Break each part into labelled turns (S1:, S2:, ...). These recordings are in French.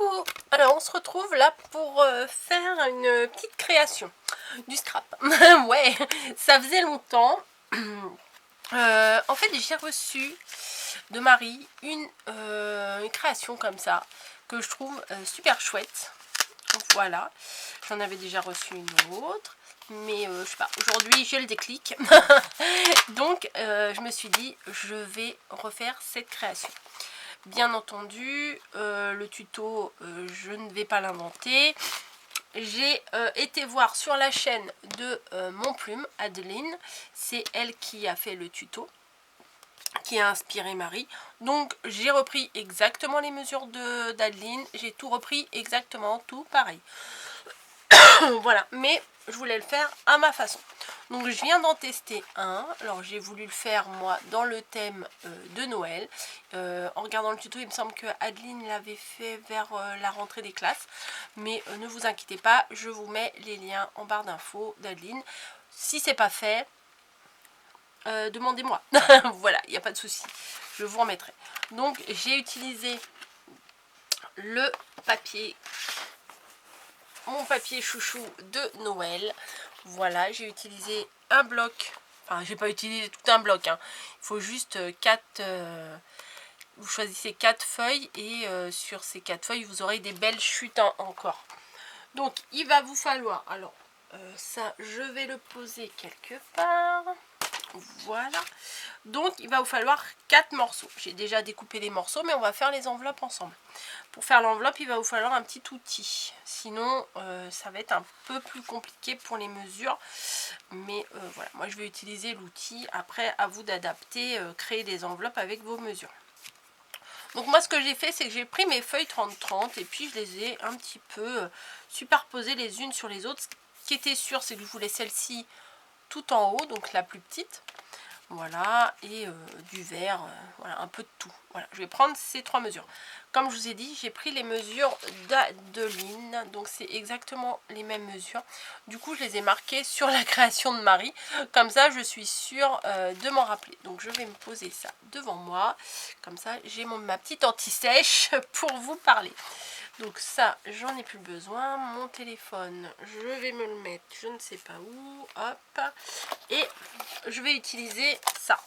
S1: Coucou! Alors on se retrouve là pour faire une petite création du scrap. Ouais, ça faisait longtemps. En fait j'ai reçu de Marie une création comme ça que je trouve super chouette. Voilà, j'en avais déjà reçu une autre. Mais je sais pas, aujourd'hui j'ai le déclic. Donc je me suis dit je vais refaire cette création. Bien entendu, le tuto, je ne vais pas l'inventer. J'ai été voir sur la chaîne de Mon Plume, Adeline. C'est elle qui a fait le tuto, qui a inspiré Marie. Donc j'ai repris exactement les mesures d'Adeline. J'ai tout repris exactement, tout pareil. Voilà, mais je voulais le faire à ma façon. Donc je viens d'en tester un. Alors j'ai voulu le faire moi dans le thème de Noël. En regardant le tuto, il me semble que Adeline l'avait fait vers la rentrée des classes. Mais ne vous inquiétez pas, je vous mets les liens en barre d'infos d'Adeline. Si c'est pas fait, demandez-moi. Voilà, il n'y a pas de souci. Je vous remettrai. Donc j'ai utilisé le papier, mon papier chouchou de Noël. Voilà, j'ai utilisé un bloc. Enfin, j'ai pas utilisé tout un bloc, hein. Il faut juste 4. Vous choisissez 4 feuilles et sur ces 4 feuilles, vous aurez des belles chutes encore. Donc, il va vous falloir. Alors, ça, je vais le poser quelque part. Voilà. Donc, il va vous falloir 4 morceaux. J'ai déjà découpé les morceaux, mais on va faire les enveloppes ensemble. Pour faire l'enveloppe, il va vous falloir un petit outil. Sinon, ça va être un peu plus compliqué pour les mesures. Mais voilà, moi je vais utiliser l'outil. Après, à vous d'adapter, créer des enveloppes avec vos mesures. Donc moi, ce que j'ai fait, c'est que j'ai pris mes feuilles 30-30 et puis je les ai un petit peu superposées les unes sur les autres. Ce qui était sûr, c'est que je voulais celle-ci tout en haut, donc la plus petite. Voilà, et du vert, voilà, un peu de tout. Voilà, je vais prendre ces 3 mesures. Comme je vous ai dit, j'ai pris les mesures d'Adeline, donc c'est exactement les mêmes mesures. Du coup, je les ai marquées sur la création de Marie. Comme ça, je suis sûre de m'en rappeler. Donc, je vais me poser ça devant moi. Comme ça, j'ai ma petite anti-sèche pour vous parler. Donc ça, j'en ai plus besoin. Mon téléphone, je vais me le mettre, je ne sais pas où. Hop. Et je vais utiliser ça.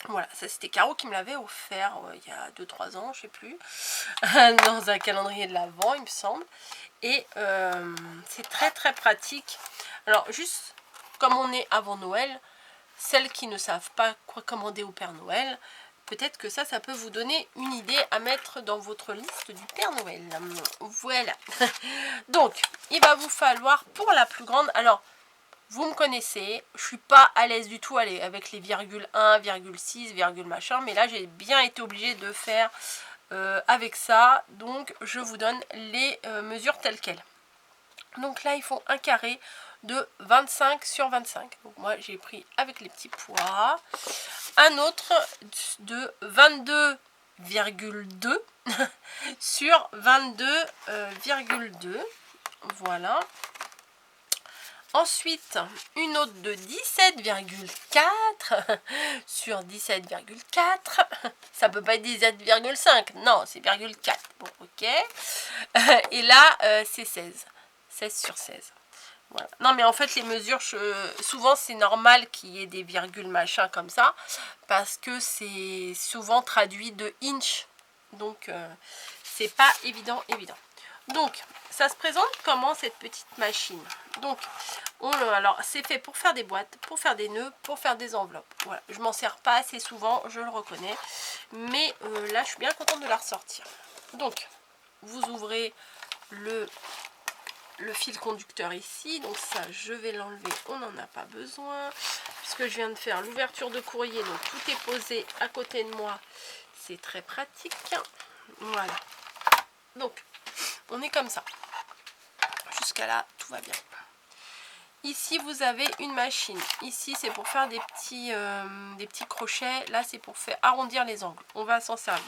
S1: Voilà, ça c'était Caro qui me l'avait offert il y a 2-3 ans, je sais plus. Dans un calendrier de l'Avent, il me semble. Et c'est très très pratique. Alors juste comme on est avant Noël, celles qui ne savent pas quoi commander au Père Noël, peut-être que ça peut vous donner une idée à mettre dans votre liste du Père Noël. Voilà. Donc, il va vous falloir pour la plus grande... Alors, vous me connaissez, je suis pas à l'aise du tout avec les virgule 1, virgule 6, virgule machin. Mais là, j'ai bien été obligée de faire avec ça. Donc, je vous donne les mesures telles quelles. Donc là, ils font un carré de 25 sur 25. Donc moi, j'ai pris avec les petits pois. Un autre de 22,2 sur 22,2. Voilà. Ensuite, une autre de 17,4 sur 17,4. Ça peut pas être 17,5. Non, c'est 0,4. Bon, ok. Et là, c'est 16. 16 sur 16. Voilà. Non, mais en fait, les mesures, souvent, c'est normal qu'il y ait des virgules machin comme ça. Parce que c'est souvent traduit de inch. Donc, c'est pas évident. Donc, ça se présente comment cette petite machine? Donc, alors, c'est fait pour faire des boîtes, pour faire des nœuds, pour faire des enveloppes. Voilà, je m'en sers pas assez souvent, je le reconnais. Mais là, je suis bien contente de la ressortir. Donc, vous ouvrez le fil conducteur ici. Donc ça, je vais l'enlever, on n'en a pas besoin. Puisque je viens de faire l'ouverture de courrier, donc tout est posé à côté de moi. C'est très pratique. Voilà. Donc, on est comme ça. Jusqu'à là, tout va bien. Ici, vous avez une machine. Ici, c'est pour faire des petits crochets. Là, c'est pour faire arrondir les angles. On va s'en servir.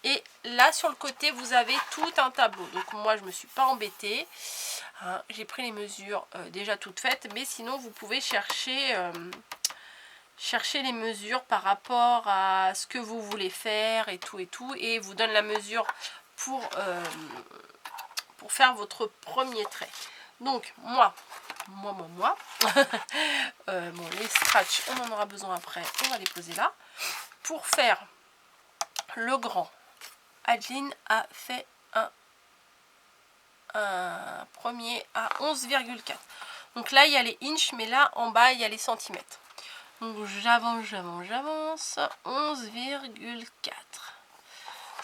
S1: Et là, sur le côté, vous avez tout un tableau. Donc, moi, je ne me suis pas embêtée. Hein, j'ai pris les mesures déjà toutes faites. Mais sinon, vous pouvez chercher les mesures par rapport à ce que vous voulez faire et tout. Et vous donne la mesure pour faire votre premier trait. Donc moi bon, les scratchs, on en aura besoin après, on va les poser là. Pour faire le grand, Adeline a fait un premier à 11,4. Donc là il y a les inches, mais là en bas il y a les centimètres. Donc j'avance 11,4.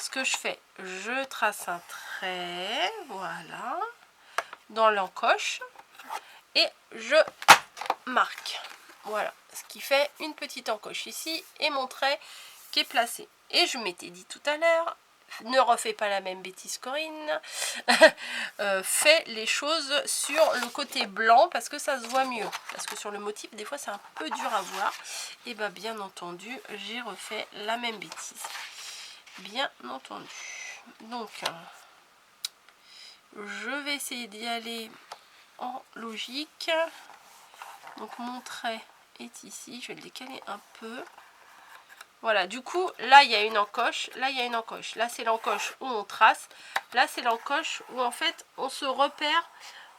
S1: Ce que je fais, je trace un trait, voilà, dans l'encoche et je marque. Voilà, ce qui fait une petite encoche ici et mon trait qui est placé. Et je m'étais dit tout à l'heure, ne refais pas la même bêtise Corinne, fais les choses sur le côté blanc parce que ça se voit mieux. Parce que sur le motif, des fois c'est un peu dur à voir. Et bien entendu, j'ai refait la même bêtise. Bien entendu. Donc, je vais essayer d'y aller en logique. Donc mon trait est ici, je vais le décaler un peu. Voilà, du coup, là il y a une encoche, là il y a une encoche. Là c'est l'encoche où on trace, là c'est l'encoche où en fait on se repère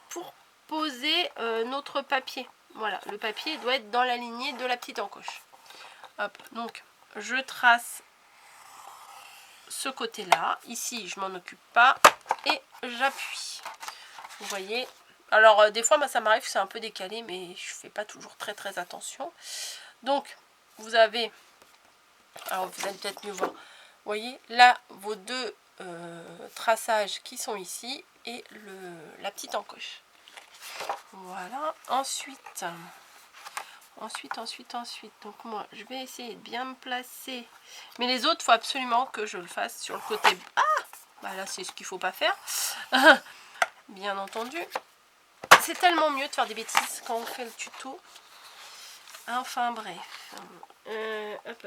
S1: pour poser notre papier. Voilà, le papier doit être dans la lignée de la petite encoche. Hop, donc je trace ce côté-là. Ici, je m'en occupe pas et j'appuie. Vous voyez. Alors, des fois, ça m'arrive que c'est un peu décalé, mais je fais pas toujours très attention. Donc, vous avez... Alors, vous allez peut-être mieux voir. Vous voyez, là, vos deux traçages qui sont ici et la petite encoche. Voilà. Ensuite, donc moi, je vais essayer de bien me placer. Mais les autres, il faut absolument que je le fasse sur le côté... Ah, là, c'est ce qu'il faut pas faire. Bien entendu. C'est tellement mieux de faire des bêtises quand on fait le tuto. Enfin, bref. Hop,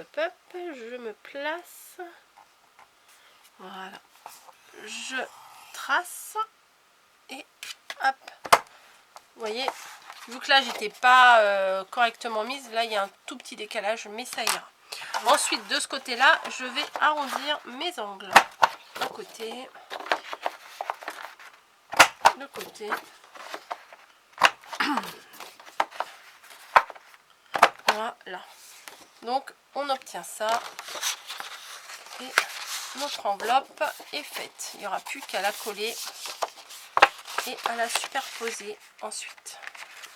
S1: je me place. Voilà. Je trace. Et hop. Vous voyez, vu que là, j'étais pas correctement mise, là, il y a un tout petit décalage, mais ça ira. Ensuite, de ce côté-là, je vais arrondir mes angles. Un côté. De côté. Voilà. Donc, on obtient ça. Et notre enveloppe est faite. Il n'y aura plus qu'à la coller et à la superposer ensuite.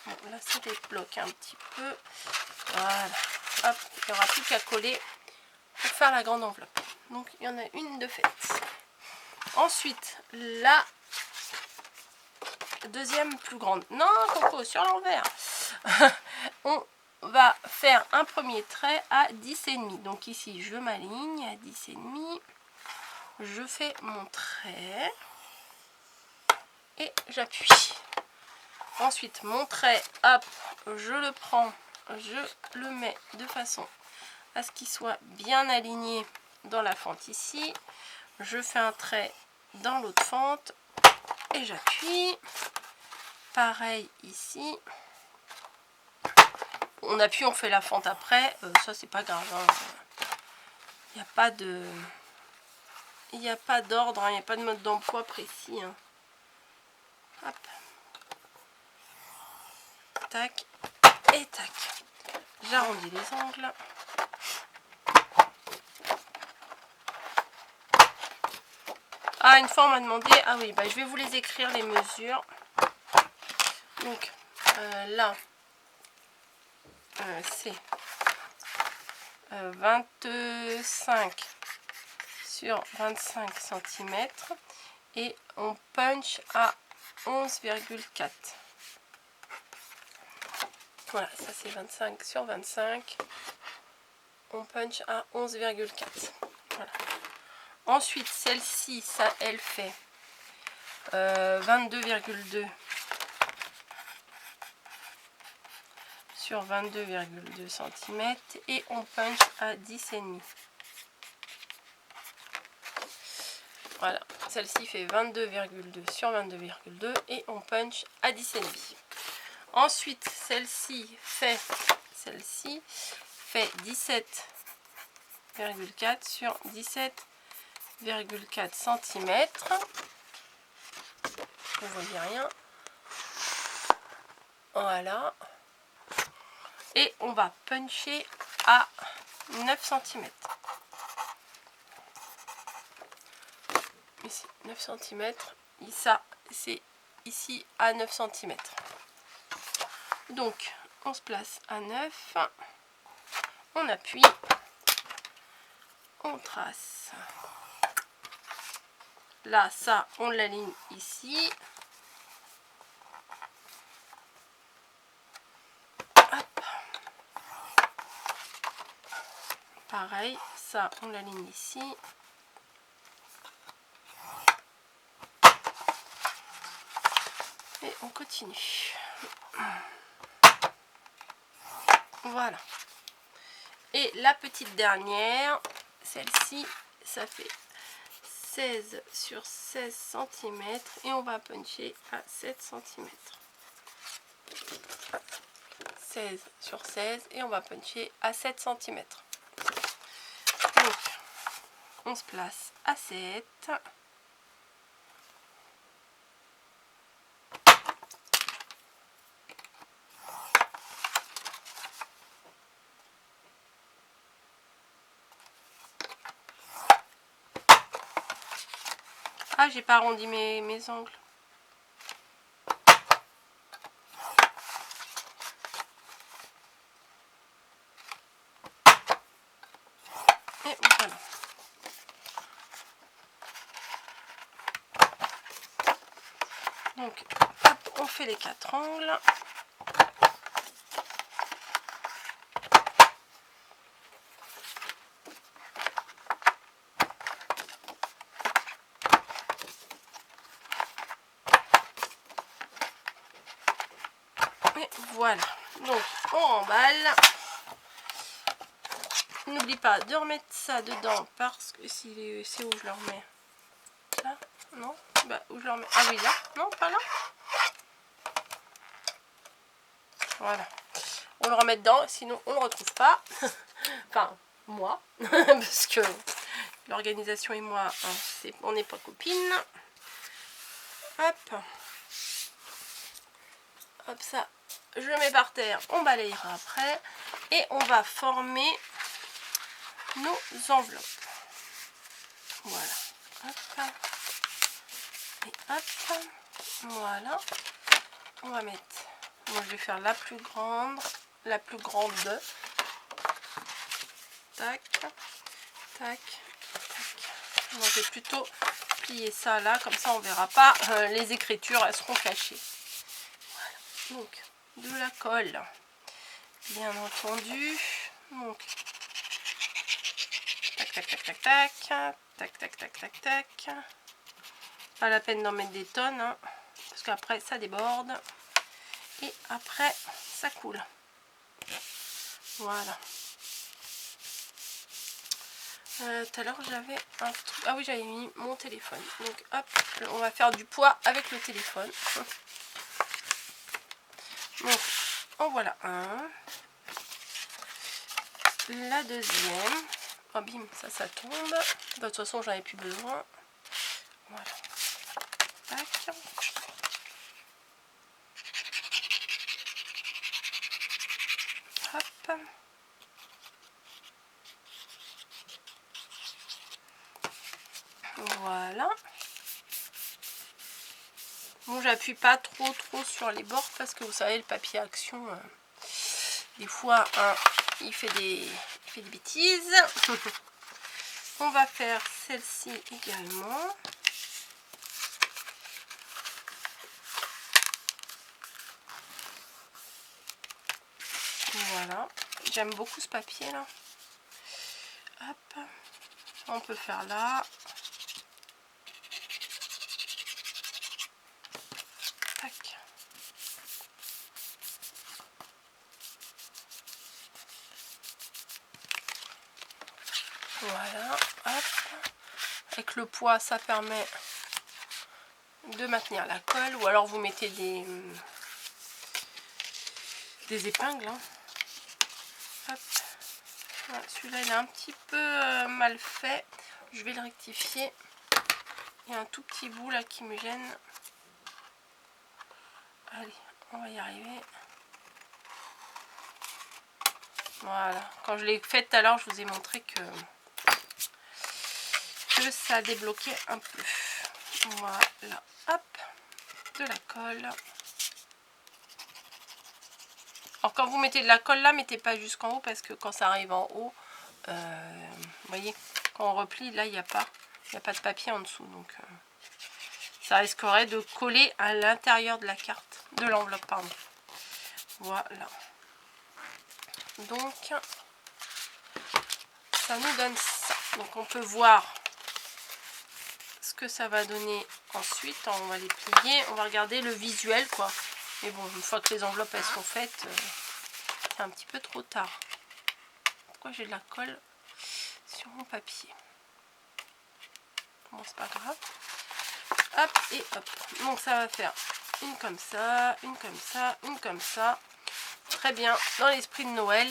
S1: Bon, là, ça débloque un petit peu. Voilà. Hop, il n'y aura plus qu'à coller pour faire la grande enveloppe. Donc, il y en a une de faite. Ensuite, la deuxième plus grande. Non, Coco, sur l'envers. On va faire un premier trait à 10,5. Donc ici, je m'aligne à 10,5. Je fais mon trait et j'appuie. Ensuite, mon trait, hop, je le prends, je le mets de façon à ce qu'il soit bien aligné dans la fente ici. Je fais un trait dans l'autre fente et j'appuie. Pareil ici. On appuie, on fait la fente après. Ça, c'est pas grave. Il n'y a pas de... Il n'y a pas d'ordre, il n'y a pas de mode d'emploi précis. Hein. Hop. Tac. Et tac. J'arrondis les angles. Ah, une fois on m'a demandé... Ah oui, je vais vous les écrire, les mesures. Donc, là, c'est 25 sur 25 cm. Et on punch à 11,4. Voilà, ça c'est 25 sur 25. On punch à 11,4. Voilà. Ensuite, celle-ci, ça, elle fait 22,2 sur 22,2 cm. Et on punch à 10,5. Voilà, celle-ci fait 22,2 sur 22,2 et on punch à 10,5. Ensuite, celle-ci fait 17,4 sur 17,4. 4 cm. Vous voyez rien. Voilà. Et on va puncher à 9 cm. Ici, 9 cm. Et ça, c'est ici à 9 cm. Donc, on se place à 9. On appuie. On trace. Là, ça, on l'aligne ici. Hop. Pareil, ça, on l'aligne ici. Et on continue. Voilà. Et la petite dernière, celle-ci, ça fait 16 sur 16 cm et on va puncher à 7 cm. 16 sur 16 et on va puncher à 7 cm. Donc, on se place à 7. Ah, j'ai pas arrondi mes angles. Et voilà. Donc, hop, on fait les 4 angles. Et voilà. Donc, on remballe. N'oublie pas de remettre ça dedans parce que c'est où je le remets. Là? Non? Bah, où je le remets? Ah oui, là? Non, pas là? Voilà. On le remet dedans, sinon on ne le retrouve pas. Enfin, moi. Parce que l'organisation et moi, hein, on n'est pas copines. Hop. Hop, ça, je le mets par terre. On balayera après. Et on va former nos enveloppes. Voilà. Hop. Et hop. Voilà. On va mettre... Moi, je vais faire la plus grande. La plus grande. Tac. Tac. Tac. Donc, je vais plutôt plier ça là. Comme ça, on verra pas. Les écritures, elles seront cachées. Voilà. Donc, de la colle. Bien entendu. Donc, tac, tac, tac, tac, tac. Tac, tac, tac, tac, tac. Pas la peine d'en mettre des tonnes. Hein, parce qu'après, ça déborde. Et après, ça coule. Voilà. Tout à l'heure, j'avais un truc. Ah oui, j'avais mis mon téléphone. Donc, hop, on va faire du poids avec le téléphone. Donc, en voilà un. La deuxième. Oh, bim, ça tombe. De toute façon, j'en avais plus besoin. Voilà. Tac. Hop. Voilà. Bon, j'appuie pas trop sur les bords parce que vous savez, le papier action, des fois, hein, il fait des bêtises. On va faire celle-ci également. Voilà. J'aime beaucoup ce papier là. Hop. On peut faire là. Tac. Voilà. Hop. Avec le poids, ça permet de maintenir la colle. Ou alors vous mettez des épingles. Hein. Hop. Voilà, celui-là, il est un petit peu mal fait. Je vais le rectifier. Il y a un tout petit bout là qui me gêne. Allez, on va y arriver. Voilà. Quand je l'ai fait tout à l'heure, je vous ai montré que ça débloquait un peu. Voilà. Hop. De la colle. Alors quand vous mettez de la colle là, mettez pas jusqu'en haut parce que quand ça arrive en haut, vous voyez, quand on replie, là il n'y a pas de papier en dessous. Donc ça risquerait de coller à l'intérieur de la carte, de l'enveloppe, pardon. Voilà. Donc ça nous donne ça. Donc on peut voir ce que ça va donner ensuite. On va les plier, on va regarder le visuel quoi. Mais bon, une fois que les enveloppes elles sont faites, c'est un petit peu trop tard. Pourquoi j'ai de la colle sur mon papier? Bon, c'est pas grave. Hop et hop. Donc ça va faire une comme ça, une comme ça, une comme ça. Très bien, dans l'esprit de Noël,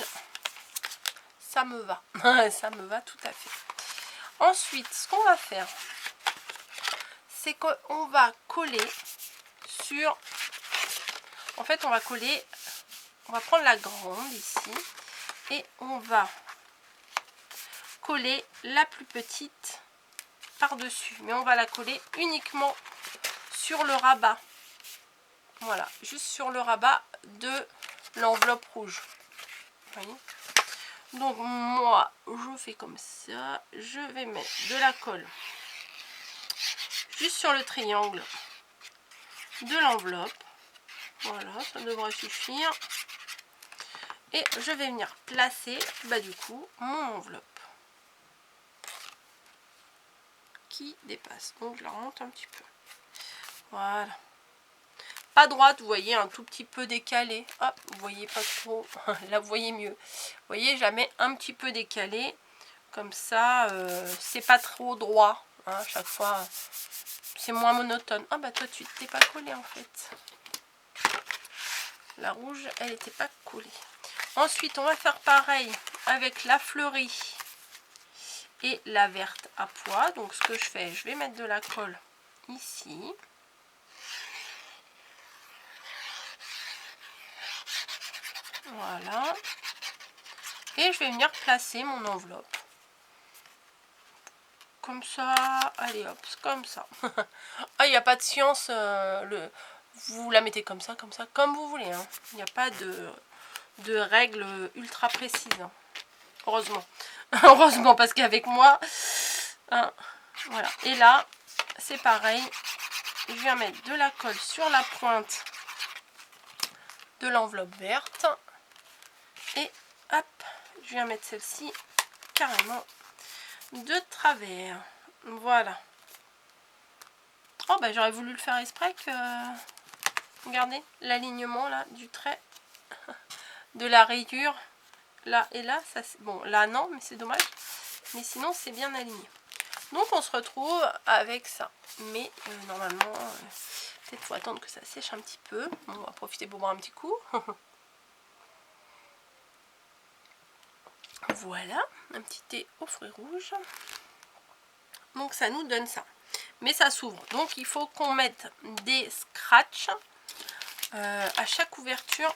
S1: ça me va. Ça me va tout à fait. Ensuite, ce qu'on va faire, c'est qu'on va coller sur... En fait, on va coller... On va prendre la grande ici. Et on va coller la plus petite par-dessus. Mais on va la coller uniquement sur le rabat. Voilà, juste sur le rabat de l'enveloppe rouge. Vous voyez? Donc moi, je fais comme ça. Je vais mettre de la colle juste sur le triangle de l'enveloppe. Voilà, ça devrait suffire. Et je vais venir placer, du coup, mon enveloppe qui dépasse. Donc je la remonte un petit peu. Voilà. Pas droite, vous voyez, un tout petit peu décalé. Hop, vous voyez pas trop. Là, vous voyez mieux. Vous voyez, je la mets un petit peu décalée. Comme ça, c'est pas trop droit. Hein, à chaque fois, c'est moins monotone. Ah, bah toi, tu t'es pas collé en fait. La rouge, elle n'était pas collée. Ensuite, on va faire pareil avec la fleurie et la verte à pois. Donc, ce que je fais, je vais mettre de la colle ici. Voilà. Et je vais venir placer mon enveloppe. Comme ça. Allez hop, comme ça. Ah, il n'y a pas de science. Vous la mettez comme ça, comme vous voulez. Hein. Il n'y a pas de règles ultra précises. Hein. Heureusement. Heureusement, parce qu'avec moi... Hein, voilà. Et là, c'est pareil. Je viens mettre de la colle sur la pointe de l'enveloppe verte. Et hop, je viens mettre celle-ci carrément de travers. Voilà. Oh, bah j'aurais voulu le faire exprès que... Regardez l'alignement là du trait de la rayure. Là et là, ça, bon, là non, mais c'est dommage. Mais sinon, c'est bien aligné. Donc, on se retrouve avec ça. Mais normalement, peut-être faut attendre que ça sèche un petit peu. Bon, on va profiter pour boire un petit coup. Voilà, un petit thé aux fruits rouges. Donc, ça nous donne ça. Mais ça s'ouvre. Donc, il faut qu'on mette des scratchs à chaque ouverture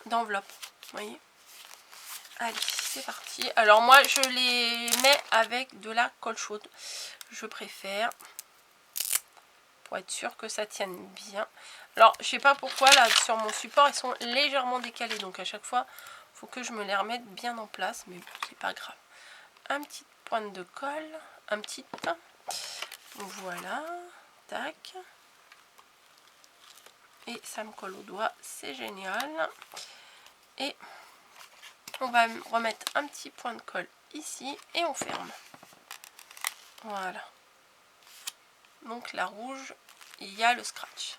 S1: d'enveloppe. Vous voyez? Allez, c'est parti. Alors moi, je les mets avec de la colle chaude. Je préfère. Pour être sûr que ça tienne bien. Alors, je sais pas pourquoi, là, sur mon support, ils sont légèrement décalés. Donc, à chaque fois, il faut que je me les remette bien en place. Mais bon, c'est pas grave. Un petit pointe de colle. Un petit. Voilà. Tac. Et ça me colle au doigt. C'est génial. Et... on va remettre un petit point de colle ici et on ferme. Voilà. Donc la rouge, il y a le scratch.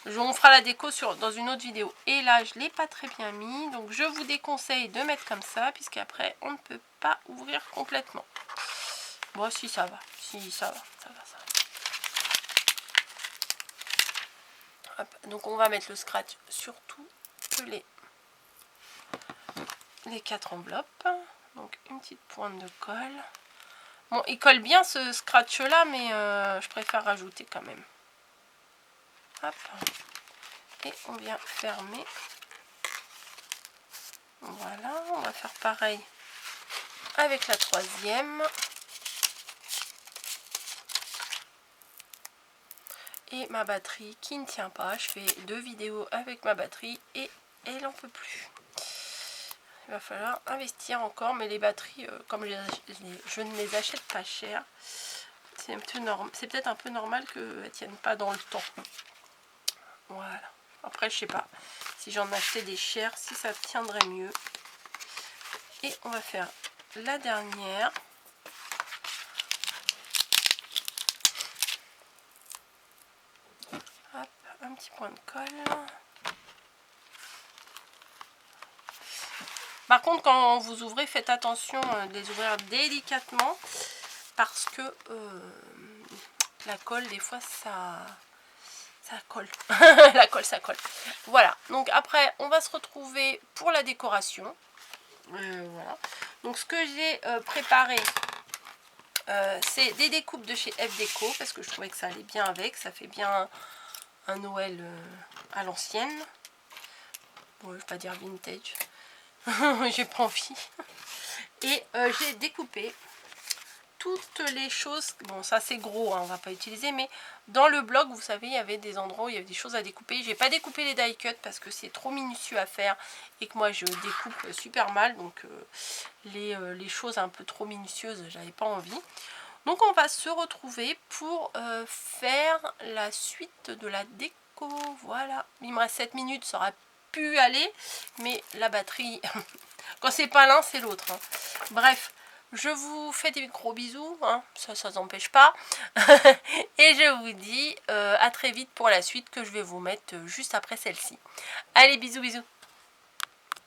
S1: On fera la déco dans une autre vidéo. Et là, je ne l'ai pas très bien mis. Donc je vous déconseille de mettre comme ça, puisqu'après, on ne peut pas ouvrir complètement. Bon, si ça va. Si ça va. Ça va. Hop. Donc on va mettre le scratch sur toutes les 4 enveloppes. Donc une petite pointe de colle. Bon, il colle bien ce scratch là, mais je préfère rajouter quand même. Hop. Et on vient fermer. Voilà, on va faire pareil avec la troisième. Et ma batterie qui ne tient pas. Je fais 2 vidéos avec ma batterie et elle n'en peut plus. Il va falloir investir encore, mais les batteries, comme je ne les achète pas cher, c'est peut-être un peu normal qu'elles ne tiennent pas dans le temps. Voilà. Après, je sais pas si j'en achetais des chères, si ça tiendrait mieux. Et on va faire la dernière. Hop, un petit point de colle. Par contre, quand vous ouvrez, faites attention de les ouvrir délicatement parce que la colle, des fois, ça colle. La colle, ça colle. Voilà. Donc après, on va se retrouver pour la décoration. Voilà. Donc ce que j'ai préparé, c'est des découpes de chez F Déco parce que je trouvais que ça allait bien avec. Ça fait bien un Noël à l'ancienne. Bon, je vais pas dire vintage. J'ai pas envie. Et j'ai découpé toutes les choses. Bon, ça c'est gros, hein, on va pas utiliser, mais dans le blog, vous savez, il y avait des endroits où il y avait des choses à découper. J'ai pas découpé les die cuts parce que c'est trop minutieux à faire et que moi je découpe super mal, donc les choses un peu trop minutieuses, j'avais pas envie. Donc on va se retrouver pour faire la suite de la déco. Voilà, il me reste 7 minutes, ça aurait pu aller, mais la batterie, quand c'est pas l'un, c'est l'autre. Hein. Bref, je vous fais des gros bisous, hein. Ça n'empêche pas. Et je vous dis à très vite pour la suite que je vais vous mettre juste après celle-ci. Allez, bisous, bisous.